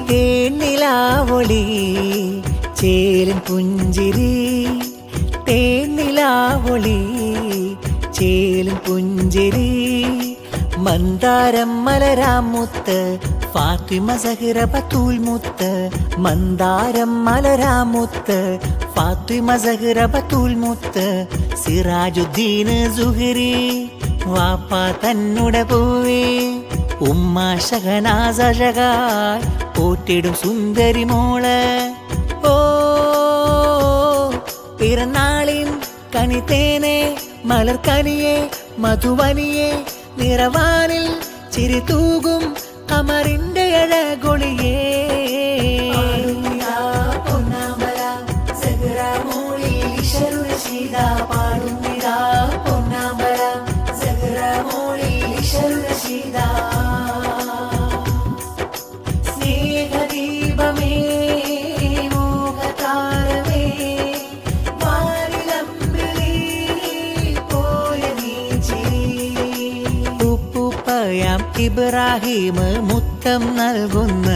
തേനിലാവൊളി ചേലിൻ പുഞ്ചിരി, തേനിലാവൊളി ചേലിൻ പുഞ്ചിരി, മന്ദാരം മലരാം മുത്ത് ഫാത്തിമ സഹ്റ ബത്തൂൽ മുത്ത്, മന്ദാരം മലരാം മുത്ത് ഫാത്തിമ സഹ്റ ബത്തൂൽ മുത്ത്, സിറാജുദ്ദീൻ സുഹ്രി വാപ്പ തന്നുടെ പൂവേ, ഉമ്മ ഷഹനാസ ഷഹായ് പോറ്റിടും സുന്ദരി മോള്. ഓ പിറന്നാളിൻ കനിതേനെ മലർക്കനിയെ മധുവനിയെ, നിറവാനിൽ ചിരി തൂകും കമറിന്റെ അഴകൊളിയേ. പൊന്നാമല സഹ്റ മോളിൽ ഇശലുൽ റഷീദ പാടുന്നിതാ, പൊന്നാമല സഹ്റ മോളിൽ ഇശലുൽ റഷീദ. സ്നേഹദീപമേ മോഹതാരമേ വാനിലമ്പിളി പോയ നീ ചിരി. ഉപ്പുപ്പയാം ഇബ്രാഹിം മുത്തം നൽകുന്ന,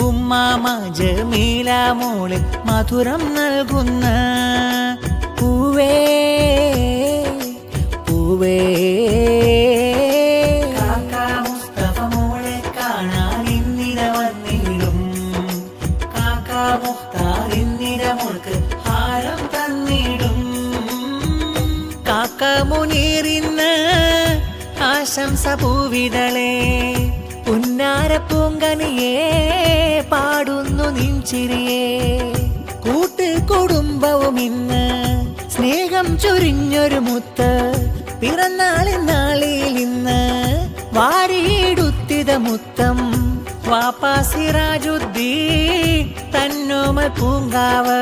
ഉമ്മാമ ജമീല മോള് മധുരം നൽകുന്ന, പൂവേ പൂവേ കാക്ക മുസ്തഫ മോളെ കാണാൻ ഇന്നിര വന്നിടും, കാക്ക മുഖ്താർ ഇന്നിര മോൾക്ക് ഹാരം തന്നിടും, കാക്ക മുനീറിന്ന് ആശംസ പൂവിതളേ, പുന്നാര പൂങ്കനിയേ പാടുന്നു നിൻചിരിയേ. കൂട്ട് കുടുംബവും ഇന്ന് സ്നേഹം ചൊരിഞ്ഞൊരു മുത്ത്, പിറന്നാളിൻ നാളിൽ ഇന്ന് വാരിയിടുത്തിത മുത്തം, വാപ്പാ സിറാജുദ്ദീൻ തന്നോമൽ പൂങ്കാവ്,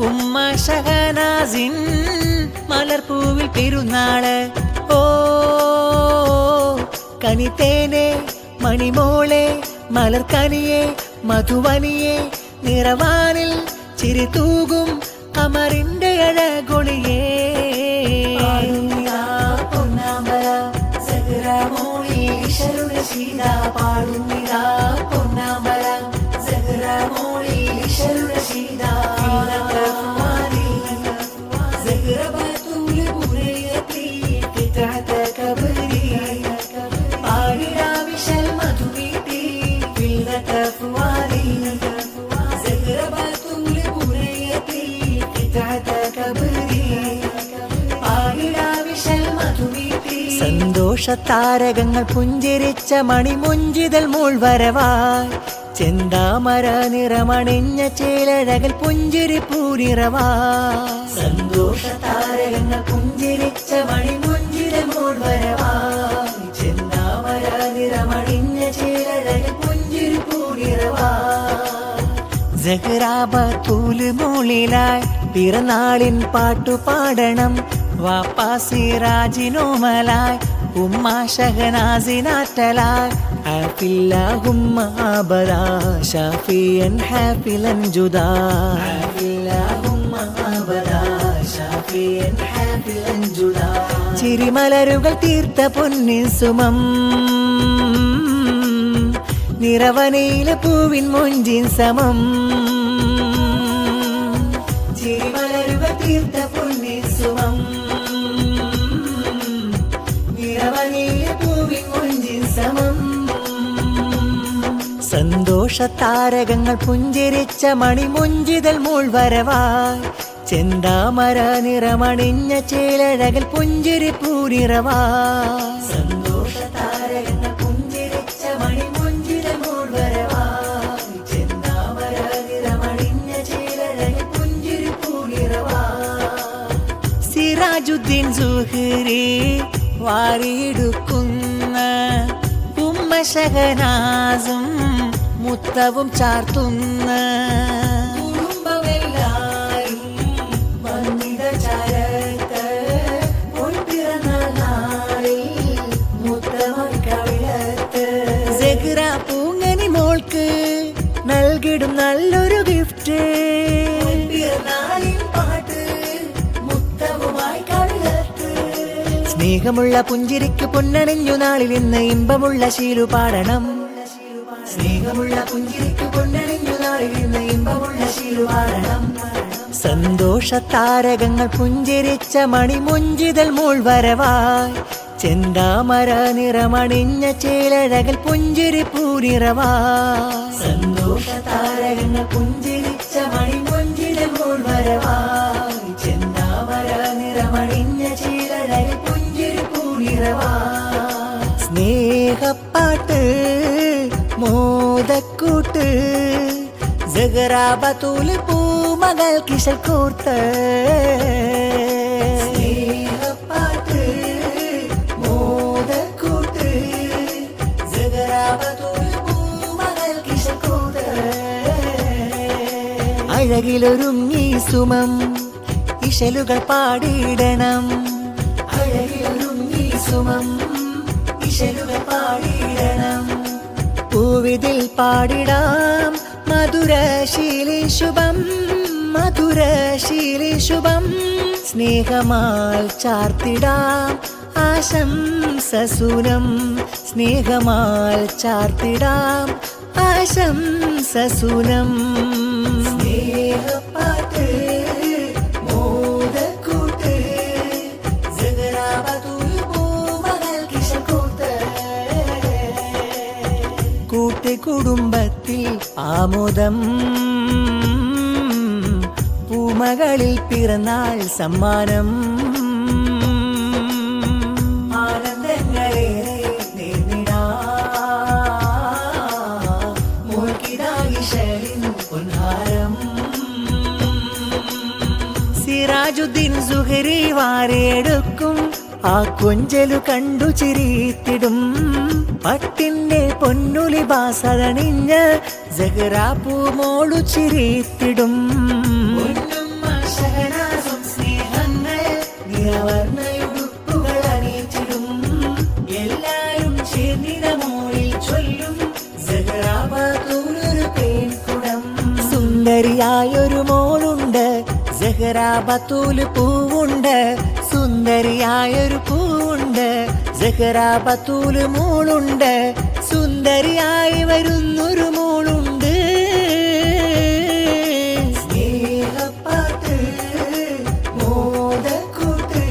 ഉമ്മ ഷഹനാസിൻ മലർപ്പൂവിൽ പെരുന്നാള്. ഓ കനിതേനെ മണിമോളെ മലർക്കനിയെ മധുവനിയെ, നിറവാനിൽ ചിരി തൂകും കമറിന്റെ അഴകൊളിയേ. പൊന്നാമല സഹ്റ മോളിൽ ഇശലുൽ റഷീദ പാടുന്നിതാ, പൊന്നാമല സഹ്റ മോളിൽ ഇശലുൽ റഷീദ. സഹ്റ ബത്തൂൽ ബുറയത്തി ഖിതഅത കബരി, ആടിരാവിശൽ മധുവീട്ടി ഫിൽദത ഫുവാദി, സഹ്റ ബത്തൂൽ ബുറയത്തി ഖിതഅത കബരി, ആടിരാവിശൽ മധുവീട്ടി. സന്തോഷത്താരകങ്ങൾ പുഞ്ചിരിച്ച മണിമുഞ്ചിതൽ മൂൾവരവായി, ചെന്താമര നിറമണിഞ്ഞ ചേലഴകൽ പുഞ്ചിരി പൂനിറവായി. സന്തോഷത്താരകങ്ങൾ പുഞ്ചിരിച്ച മണിമുഞ്ചിതൽ മൂൾവരവായി, ചെന്താമര നിറമണിഞ്ഞ ചേലഴകൽ പുഞ്ചിരി പൂനിറവായി. സഹ്റ ബത്തൂൽ മോളിലായി പിറന്നാളിൻ പാട്ടുപാടണം, വാപ്പാ സിറാജിനോമലായി ഉമ്മ ഷഹനാസിനാറ്റലായി. ഹാഫില്ലാഹുമ്മ അബദാ ഷാഫിയൻ ഹാഫിലൻ ജുദാ, ഹാഫില്ലാഹുമ്മ അബദാ ഷാഫിയൻ ഹാഫിലൻ ജുദാ. ചിരിമലരുകൾ തീർത്ത പൊന്നിൻ സുമം, നിറവനയിലെ പൂവിൻ മൊഞ്ചിൻ സമം, ചിരിമലരുകൾ തീർത്ത പൊന്നിൻ സുമം, നിറവനയിലെ പൂവിൻ മൊഞ്ചിൻ സമം. സന്തോഷത്താരകങ്ങൾ പുഞ്ചിരിച്ച മണിമുഞ്ചിതൽ മൂൾവരവായി, ചെന്താമര നിറമണിഞ്ഞ ചേലഴകൽ പുഞ്ചിരി പൂനിറവായി. സന്തോഷത്താരകങ്ങൾ പുഞ്ചിരിച്ച മണിമുഞ്ചിതൽ മൂൾവരവായി, ചെന്താമര നിറമണിഞ്ഞ ചേലഴകൽ പുഞ്ചിരി പൂനിറവായി. സിറാജുദ്ദീൻ സുഹ്രി വാരിയെടുക്കുന്ന, ഉമ്മ ഷഹനാസും മുത്തവും ചാർത്തുന്ന, കുടുംബ നല്ലൊരു ഗിഫ്റ്റ് പിറന്നാളിൻ പാട്ട് മുത്തവുമായി കവിളത്ത് സ്നേഹമുള്ള പുഞ്ചിരിക്ക് പൊന്നണിഞ്ഞു നാളിൽ ഇന്ന് ഇമ്പമുള്ള ശീലു പാടണം സ്നേഹമുള്ള പുഞ്ചിരിക്ക് പൊന്നണിഞ്ഞു നാളിൽ ഇന്ന് ഇമ്പമുള്ള ശീലു പാടണം സന്തോഷ താരകങ്ങൾ പുഞ്ചിരിച്ച മണിമുഞ്ചിതൽ മൂൾവരവായി ചെന്താമര നിറമണിഞ്ഞ ചേലഴകൽ പുഞ്ചിരി പൂനിറവായി സന്തോഷ താരകങ്ങൾ പുഞ്ചിരിച്ച മണിമുഞ്ചിതൽ മൂൾവരവായി ചെന്താമര നിറമണിഞ്ഞ ചേലഴകൽ പുഞ്ചിരി പൂനിറവായി സ്നേഹപ്പാട്ട് മോദക്കൂട്ട് സഹറാ ബത്തൂല് പൂമകൾ കിശൽ കൂർത്ത് സ്നേഹപ്പാട്ട് മോദക്കൂട്ട് സഹറാ ബത്തൂല് പൂമകൾ കിശൽ കൂർത്ത് അഴകിലൊരുങ്ങി സുമം ഇശലുകൾ പാടിയിടണം അഴകിലൊരുങ്ങി സുമം ഇശലുകൾ പാടിയിടണം പൂവിതിൽ പാടിടാം മധുരശീലി ശുഭം മധുരശീലി ശുഭം സ്നേഹമാൽ ചാർത്തിടാം ആശംസസൂനം സ്നേഹമാൽ ചാർത്തിടാം ആശംസസൂനം സ്നേഹപ്പാട്ട് മോദക്കൂട്ട് സഹറാ ബത്തൂൽ പൂമകൾ കിശൽ കൂർത്ത് കൂട്ടുകുടുംബത്തിൽ ആമോദം പൂമകളിൽ പിറന്നാൾ സമ്മാനം ആനന്ദങ്ങളേറെ നേർന്നിടാം മോൾക്കിതായിഷലിൻ പൊൻഹാരം സിറാജുദ്ദീൻ സുഹരി വാരെടുക്കും ആ കൊഞ്ചലു കണ്ടു ചിരിത്തിടും പട്ടിന്റെ പൊന്നുലി ബാസണിഞ്ഞ് സഹറാ പൂമോളു ചിരിത്തിടും സ്നേഹങ്ങൾ നിറവർണ്ണയുടുപ്പുകൾ അണിയിച്ചിടും എല്ലാരും ചേർന്നിടമോളിൽ ചൊല്ലും സഹറാ ബത്തൂലൊരു തേൻകുടം സുന്ദരിയായൊരു മോളുണ്ട് സഹറാ ബത്തൂല് പൂവുണ്ട് സുന്ദരിയായൊരു പൂവുണ്ട് സഹറാ ബത്തൂല് മോളുണ്ട് സുന്ദരിയായി വരുന്നൊരു മോളുണ്ട് സ്നേഹപ്പാട്ട് മോദക്കൂട്ട്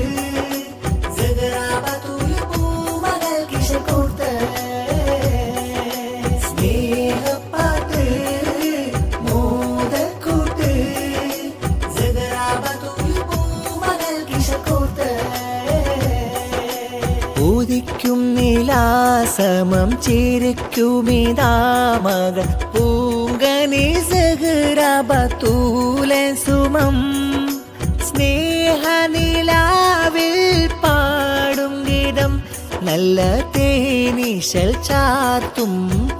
സഹറാ ബത്തൂല് പൂമകൾ കിശൽ കൂർത്ത് സ്നേഹപ്പാട്ട് മോദക്കൂട്ട് സഹറാ ബത്തൂല് പൂമകൾ കിശൽ കൂർത്ത് ൂതിക്കും നീലാസമം ചിരിക്കുമിതാമകൾ പൂങ്കനി സഹറാ ബത്തൂലെ സുമം സ്നേഹനിലാവിൽ പാടും ഗീതം നല്ല തേനീശൽ ചാത്തും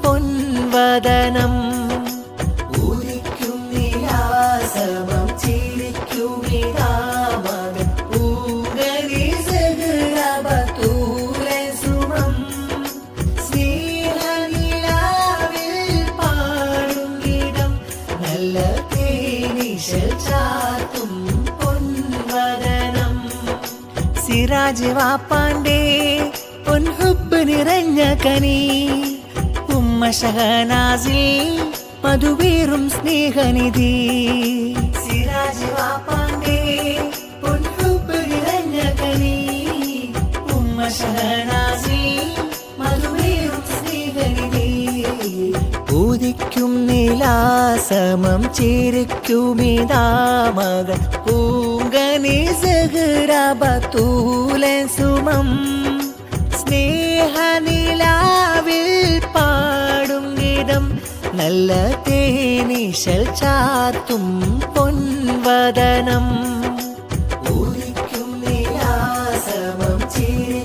പൊൻവദനം ൂതിക്കും നീലാസമം ചിരിക്കുമിതാമകൾ പൂങ്കനി സഹറാ ബത്തൂലെ സുമം സ്നേഹനിലാവിൽ പാടും ഗീതം നല്ല തേനീശൽ ചാത്തും പൊൻവദനം സിറാജ് വാപ്പാന്റെ പൊൻഹുബ് നിറഞ്ഞ കനി ഉമ്മ ഷഹനാസിൽ മധുവേറും സ്നേഹനിധി സിറാജ് വാപ്പാന്റെ പൊൻഹുബ് നിറഞ്ഞ കനി ഉമ്മ ഷഹനാസിൽ മധുവേറും സ്നേഹനിധി ൂതിക്കും നീലാസമം ചിരിക്കുമിതാമകൾ പൂങ്കനി സഹറാ ബത്തൂലെ സുമം സ്നേഹനിലാവിൽ പാടും ഗീതം നല്ല തേനീശൽ ചാത്തും പൊൻവദനം ൂതിക്കും നീലാസമം ചിരി